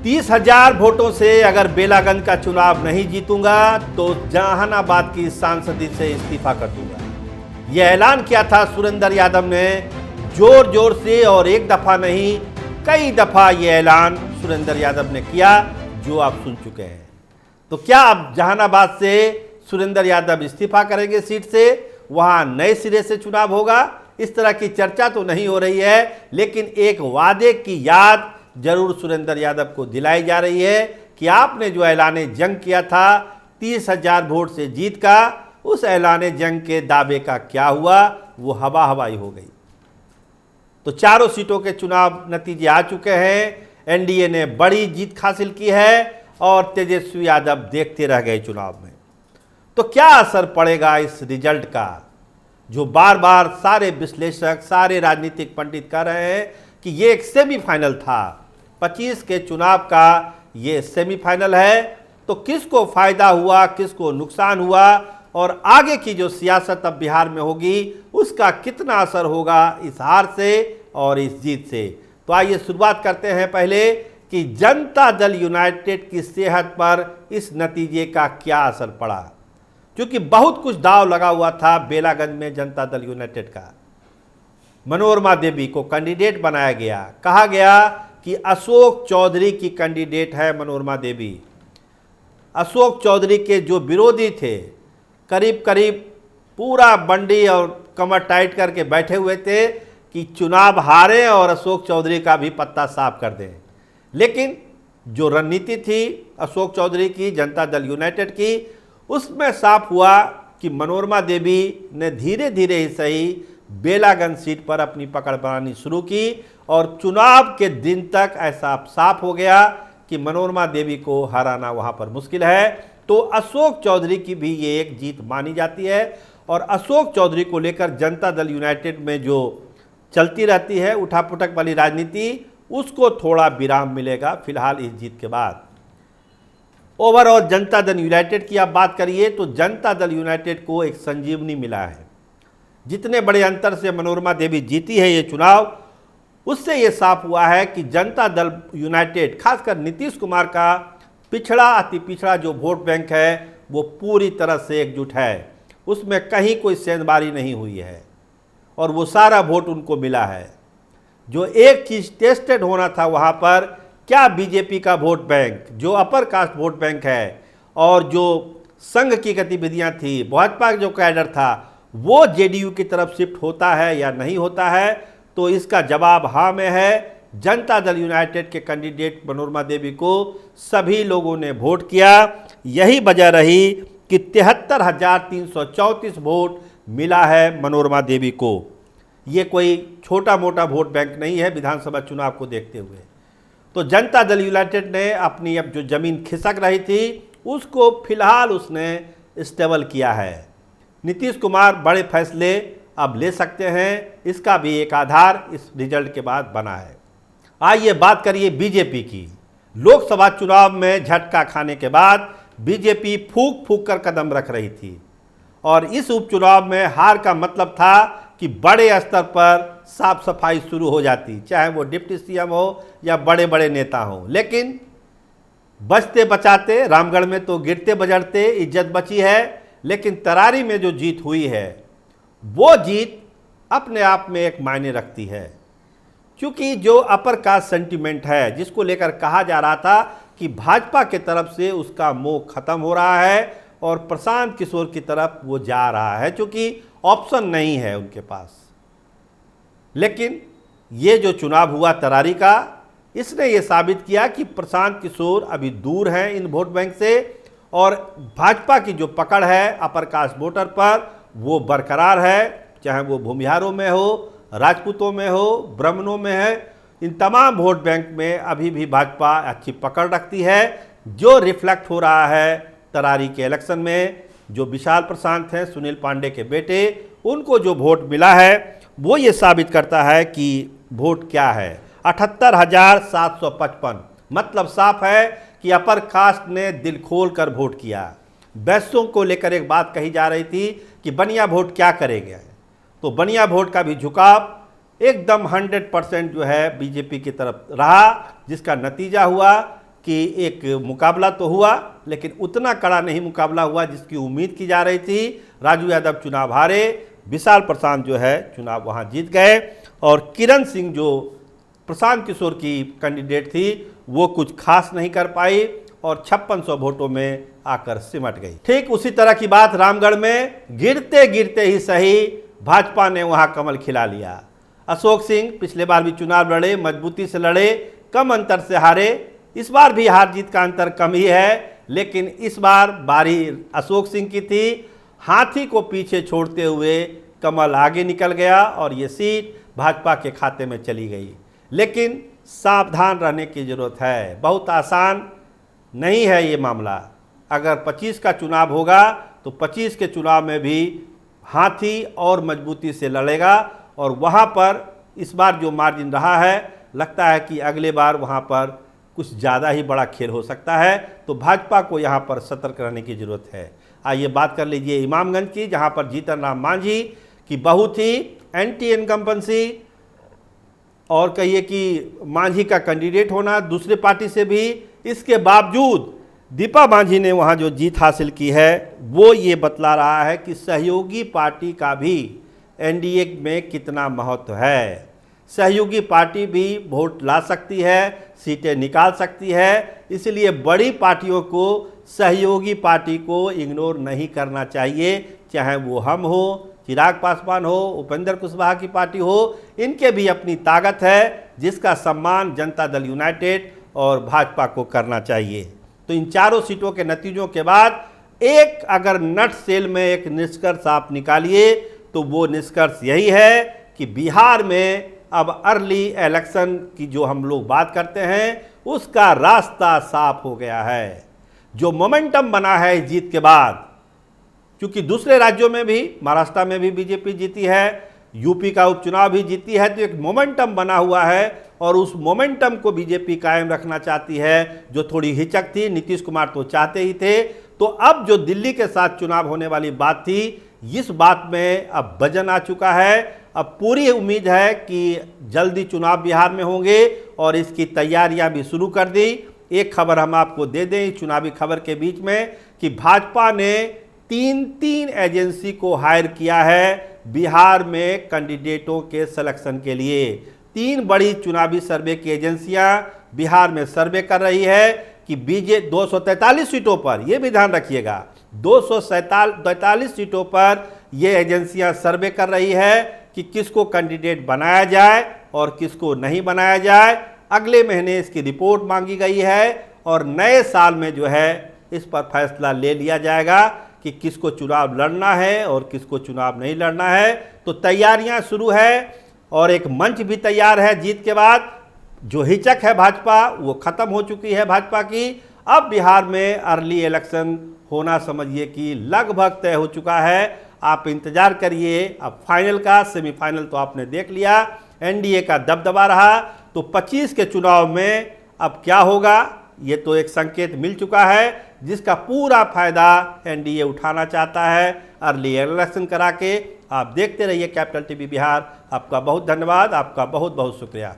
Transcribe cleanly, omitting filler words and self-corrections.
30,000 वोटों से अगर बेलागंज का चुनाव नहीं जीतूंगा तो जहानाबाद की सांसदी से इस्तीफा कर दूंगा। यह ऐलान किया था सुरेंद्र यादव ने जोर जोर से, और एक दफा नहीं कई दफा यह ऐलान सुरेंद्र यादव ने किया, जो आप सुन चुके हैं। तो क्या अब जहानाबाद से सुरेंद्र यादव इस्तीफा करेंगे सीट से, वहां नए सिरे से चुनाव होगा? इस तरह की चर्चा तो नहीं हो रही है, लेकिन एक वादे की याद जरूर सुरेंद्र यादव को दिलाई जा रही है कि आपने जो ऐलाने जंग किया था 30,000 वोट से जीत का, उस ऐलाने जंग के दावे का क्या हुआ? वो हवा हवाई हो गई। तो चारों सीटों के चुनाव नतीजे आ चुके हैं। एनडीए ने बड़ी जीत हासिल की है और तेजस्वी यादव देखते रह गए चुनाव में। तो क्या असर पड़ेगा इस रिजल्ट का, जो बार बार सारे विश्लेषक, सारे राजनीतिक पंडित कह रहे हैं कि ये एक सेमीफाइनल था, 25 के चुनाव का ये सेमीफाइनल है। तो किसको फायदा हुआ, किसको नुकसान हुआ, और आगे की जो सियासत अब बिहार में होगी उसका कितना असर होगा इस हार से और इस जीत से? तो आइए शुरुआत करते हैं पहले कि जनता दल यूनाइटेड की सेहत पर इस नतीजे का क्या असर पड़ा, क्योंकि बहुत कुछ दांव लगा हुआ था बेलागंज में जनता दल यूनाइटेड का। मनोरमा देवी को कैंडिडेट बनाया गया, कहा गया कि अशोक चौधरी की कैंडिडेट है मनोरमा देवी। अशोक चौधरी के जो विरोधी थे करीब करीब पूरा बंडी और कमर टाइट करके बैठे हुए थे कि चुनाव हारे और अशोक चौधरी का भी पत्ता साफ कर दें। लेकिन जो रणनीति थी अशोक चौधरी की, जनता दल यूनाइटेड की, उसमें साफ हुआ कि मनोरमा देवी ने धीरे धीरे ही सही बेलागंज सीट पर अपनी पकड़ बनानी शुरू की, और चुनाव के दिन तक ऐसा साफ हो गया कि मनोरमा देवी को हराना वहां पर मुश्किल है। तो अशोक चौधरी की भी ये एक जीत मानी जाती है, और अशोक चौधरी को लेकर जनता दल यूनाइटेड में जो चलती रहती है उठापुटक वाली राजनीति, उसको थोड़ा विराम मिलेगा फिलहाल इस जीत के बाद। ओवरऑल जनता दल यूनाइटेड की आप बात करिए तो जनता दल यूनाइटेड को एक संजीवनी मिला है। जितने बड़े अंतर से मनोरमा देवी जीती है ये चुनाव, उससे ये साफ हुआ है कि जनता दल यूनाइटेड, खासकर नीतीश कुमार का पिछड़ा अति पिछड़ा जो वोट बैंक है वो पूरी तरह से एकजुट है। उसमें कहीं कोई सेंधमारी नहीं हुई है और वो सारा वोट उनको मिला है। जो एक चीज़ टेस्टेड होना था वहाँ पर, क्या बीजेपी का वोट बैंक, जो अपर कास्ट वोट बैंक है, और जो संघ की गतिविधियाँ थी, भाजपा का जो कैडर था, वो जेडीयू की तरफ शिफ्ट होता है या नहीं होता है? तो इसका जवाब हाँ में है। जनता दल यूनाइटेड के कैंडिडेट मनोरमा देवी को सभी लोगों ने वोट किया। यही वजह रही कि 73,334 वोट मिला है मनोरमा देवी को। ये कोई छोटा मोटा वोट बैंक नहीं है विधानसभा चुनाव को देखते हुए। तो जनता दल यूनाइटेड ने अपनी अब जो ज़मीन खिसक रही थी उसको फिलहाल उसने स्टेबल किया है। नीतीश कुमार बड़े फैसले अब ले सकते हैं, इसका भी एक आधार इस रिजल्ट के बाद बना है। आइए बात करिए बीजेपी की। लोकसभा चुनाव में झटका खाने के बाद बीजेपी फूंक फूंक कर कदम रख रही थी, और इस उपचुनाव में हार का मतलब था कि बड़े स्तर पर साफ सफाई शुरू हो जाती, चाहे वो डिप्टी सीएम हो या बड़े बड़े नेता हो। लेकिन बचते बचाते, रामगढ़ में तो गिरते बजड़ते इज्जत बची है, लेकिन तरारी में जो जीत हुई है वो जीत अपने आप में एक मायने रखती है, क्योंकि जो अपर कास्ट सेंटिमेंट है, जिसको लेकर कहा जा रहा था कि भाजपा के तरफ से उसका मोह खत्म हो रहा है और प्रशांत किशोर की तरफ वो जा रहा है, क्योंकि ऑप्शन नहीं है उनके पास। लेकिन ये जो चुनाव हुआ तरारी का, इसने ये साबित किया कि प्रशांत किशोर अभी दूर हैं इन वोट बैंक से, और भाजपा की जो पकड़ है अपर कास्ट वोटर पर वो बरकरार है, चाहे वो भूमिहारों में हो, राजपूतों में हो, ब्राह्मणों में है। इन तमाम वोट बैंक में अभी भी भाजपा अच्छी पकड़ रखती है, जो रिफ्लेक्ट हो रहा है तरारी के इलेक्शन में। जो विशाल प्रशांत हैं, सुनील पांडे के बेटे, उनको जो वोट मिला है वो ये साबित करता है कि वोट क्या है, 78,755। मतलब साफ है कि अपर कास्ट ने दिल खोल कर वोट किया। वैश्यों को लेकर एक बात कही जा रही थी कि बनिया वोट क्या करेंगे, तो बनिया वोट का भी झुकाव एकदम 100% जो है बीजेपी की तरफ रहा, जिसका नतीजा हुआ कि एक मुकाबला तो हुआ, लेकिन उतना कड़ा नहीं मुकाबला हुआ जिसकी उम्मीद की जा रही थी। राजू यादव चुनाव हारे, विशाल प्रशांत जो है चुनाव वहाँ जीत गए, और किरण सिंह जो प्रशांत किशोर की कैंडिडेट थी वो कुछ खास नहीं कर पाई और 5600 वोटों में आकर सिमट गई। ठीक उसी तरह की बात रामगढ़ में गिरते गिरते ही सही भाजपा ने वहां कमल खिला लिया। अशोक सिंह पिछले बार भी चुनाव लड़े, मजबूती से लड़े, कम अंतर से हारे। इस बार भी हार जीत का अंतर कम ही है, लेकिन इस बार बारी अशोक सिंह की थी। हाथी को पीछे छोड़ते हुए कमल आगे निकल गया और ये सीट भाजपा के खाते में चली गई। लेकिन सावधान रहने की जरूरत है, बहुत आसान नहीं है ये मामला। अगर 25 का चुनाव होगा तो 25 के चुनाव में भी हाथी और मजबूती से लड़ेगा, और वहाँ पर इस बार जो मार्जिन रहा है लगता है कि अगले बार वहाँ पर कुछ ज़्यादा ही बड़ा खेल हो सकता है। तो भाजपा को यहाँ पर सतर्क रहने की ज़रूरत है। आइए बात कर लीजिए इमामगंज की, जहाँ पर जीतन राम मांझी की बहू थी एंटी इनकम्बेंसी, और कहिए कि मांझी का कैंडिडेट होना दूसरे पार्टी से भी, इसके बावजूद दीपा मांझी ने वहाँ जो जीत हासिल की है वो ये बतला रहा है कि सहयोगी पार्टी का भी एनडीए में कितना महत्व है। सहयोगी पार्टी भी वोट ला सकती है, सीटें निकाल सकती है, इसलिए बड़ी पार्टियों को सहयोगी पार्टी को इग्नोर नहीं करना चाहिए, चाहे वो हम हो, चिराग पासवान हो, उपेंद्र कुशवाहा की पार्टी हो। इनके भी अपनी ताकत है जिसका सम्मान जनता दल यूनाइटेड और भाजपा को करना चाहिए। तो इन चारों सीटों के नतीजों के बाद एक अगर नट सेल में एक निष्कर्ष आप निकालिए तो वो निष्कर्ष यही है कि बिहार में अब अर्ली इलेक्शन की जो हम लोग बात करते हैं उसका रास्ता साफ हो गया है। जो मोमेंटम बना है इस जीत के बाद, क्योंकि दूसरे राज्यों में भी, महाराष्ट्र में भी बीजेपी जीती है, यूपी का उपचुनाव भी जीती है, तो एक मोमेंटम बना हुआ है और उस मोमेंटम को बीजेपी कायम रखना चाहती है। जो थोड़ी हिचक थी, नीतीश कुमार तो चाहते ही थे, तो अब जो दिल्ली के साथ चुनाव होने वाली बात थी, इस बात में अब वजन आ चुका है। अब पूरी उम्मीद है कि जल्दी चुनाव बिहार में होंगे और इसकी तैयारियां भी शुरू कर दी। एक खबर हम आपको दे दें चुनावी खबर के बीच में कि भाजपा ने तीन एजेंसी को हायर किया है बिहार में कैंडिडेटों के सिलेक्शन के लिए। 3 बड़ी चुनावी सर्वे की एजेंसियां बिहार में सर्वे कर रही है कि 243 सीटों पर, यह भी ध्यान रखिएगा, 243 सीटों पर ये एजेंसियां सर्वे कर रही है कि किसको कैंडिडेट बनाया जाए और किसको नहीं बनाया जाए। अगले महीने इसकी रिपोर्ट मांगी गई है और नए साल में जो है इस पर फैसला ले लिया जाएगा कि किसको चुनाव लड़ना है और किसको चुनाव नहीं लड़ना है। तो तैयारियां शुरू है और एक मंच भी तैयार है। जीत के बाद जो हिचक है भाजपा वो खत्म हो चुकी है भाजपा की। अब बिहार में अर्ली इलेक्शन होना समझिए कि लगभग तय हो चुका है। आप इंतजार करिए अब फाइनल का। सेमीफाइनल तो आपने देख लिया, एनडीए का दबदबा रहा, तो 25 के चुनाव में अब क्या होगा ये तो एक संकेत मिल चुका है, जिसका पूरा फायदा एनडीए उठाना चाहता है अर्ली इलेक्शन करा के। आप देखते रहिए कैपिटल टीवी बिहार। आपका बहुत धन्यवाद, आपका बहुत बहुत शुक्रिया।